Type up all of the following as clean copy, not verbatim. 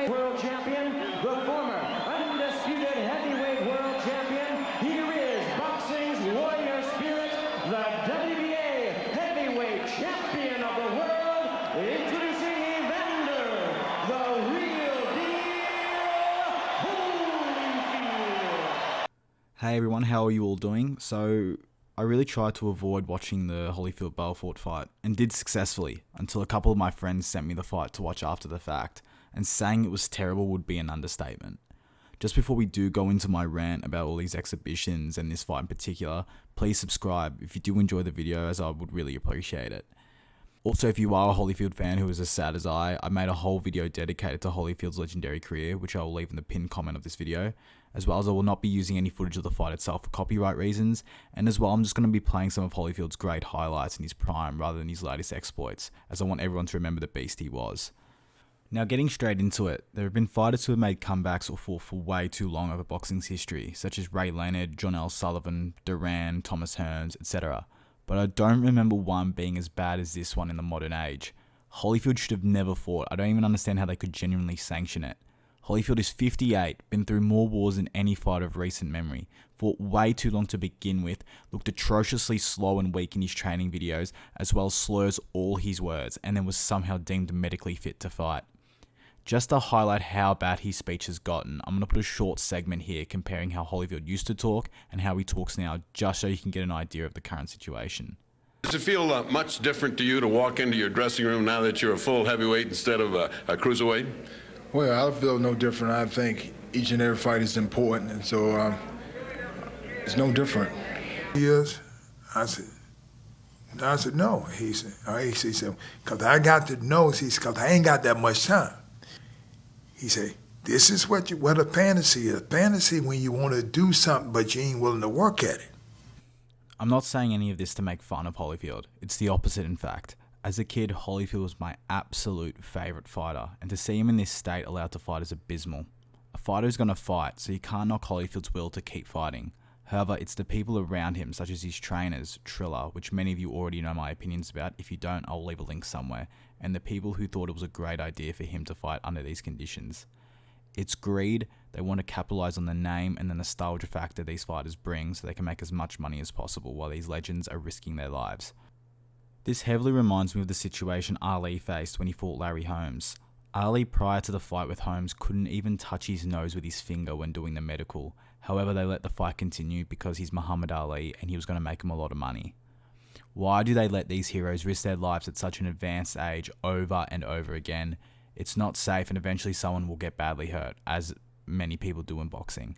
Heavyweight World Champion, the former undisputed Heavyweight World Champion. Here is boxing's warrior spirit, the WBA Heavyweight Champion of the world, introducing Evander, the real deal, Holyfield. Hey everyone, how are you all doing? So, I really tried to avoid watching the Holyfield-Belfort fight, and did successfully, until a couple of my friends sent me the fight to watch after the fact, and saying it was terrible would be an understatement. Just before we do go into my rant about all these exhibitions and this fight in particular, please subscribe if you do enjoy the video, as I would really appreciate it. Also, if you are a Holyfield fan who is as sad as I made a whole video dedicated to Holyfield's legendary career, which I will leave in the pinned comment of this video, as well as I will not be using any footage of the fight itself for copyright reasons, and as well I'm just going to be playing some of Holyfield's great highlights in his prime rather than his latest exploits, as I want everyone to remember the beast he was. Now, getting straight into it, there have been fighters who have made comebacks or fought for way too long over boxing's history, such as Ray Leonard, John L. Sullivan, Duran, Thomas Hearns, etc. But I don't remember one being as bad as this one in the modern age. Holyfield should have never fought. I don't even understand how they could genuinely sanction it. Holyfield is 58, been through more wars than any fighter of recent memory, fought way too long to begin with, looked atrociously slow and weak in his training videos, as well as slurs all his words, and then was somehow deemed medically fit to fight. Just to highlight how bad his speech has gotten, I'm going to put a short segment here comparing how Holyfield used to talk and how he talks now, just so you can get an idea of the current situation. Does it feel much different to you to walk into your dressing room now that you're a full heavyweight instead of a cruiserweight? Well, I feel no different. I think each and every fight is important, and so it's no different. Years, I said no. He said, because I got to know, because I ain't got that much time. He said, this is what a fantasy is. A fantasy when you want to do something, but you ain't willing to work at it. I'm not saying any of this to make fun of Holyfield. It's the opposite, in fact. As a kid, Holyfield was my absolute favourite fighter, and to see him in this state allowed to fight is abysmal. A fighter is going to fight, so you can't knock Holyfield's will to keep fighting. However, it's the people around him, such as his trainers, Triller, which many of you already know my opinions about. If you don't, I'll leave a link somewhere, and the people who thought it was a great idea for him to fight under these conditions. It's greed. They want to capitalise on the name and the nostalgia factor these fighters bring, so they can make as much money as possible while these legends are risking their lives. This heavily reminds me of the situation Ali faced when he fought Larry Holmes. Ali, prior to the fight with Holmes, couldn't even touch his nose with his finger when doing the medical. However, they let the fight continue because he's Muhammad Ali and he was going to make him a lot of money. Why do they let these heroes risk their lives at such an advanced age over and over again? It's not safe, and eventually someone will get badly hurt, as many people do in boxing.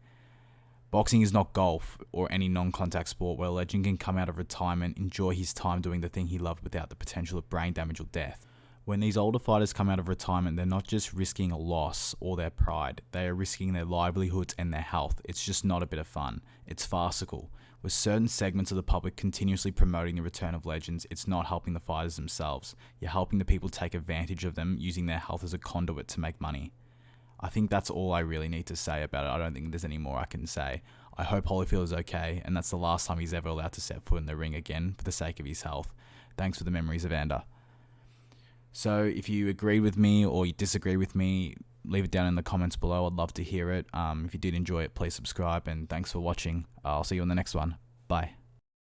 Boxing is not golf or any non-contact sport where a legend can come out of retirement, enjoy his time doing the thing he loved without the potential of brain damage or death. When these older fighters come out of retirement, they're not just risking a loss or their pride, they are risking their livelihoods and their health. It's just not a bit of fun. It's farcical. With certain segments of the public continuously promoting the return of legends, it's not helping the fighters themselves. You're helping the people take advantage of them, using their health as a conduit to make money. I think that's all I really need to say about it. I don't think there's any more I can say. I hope Holyfield is okay, and that's the last time he's ever allowed to set foot in the ring again for the sake of his health. Thanks for the memories, Evander. So if you agree with me or you disagree with me, leave it down in the comments below. I'd love to hear it. If you did enjoy it, please subscribe, and thanks for watching. I'll see you on the next one. Bye.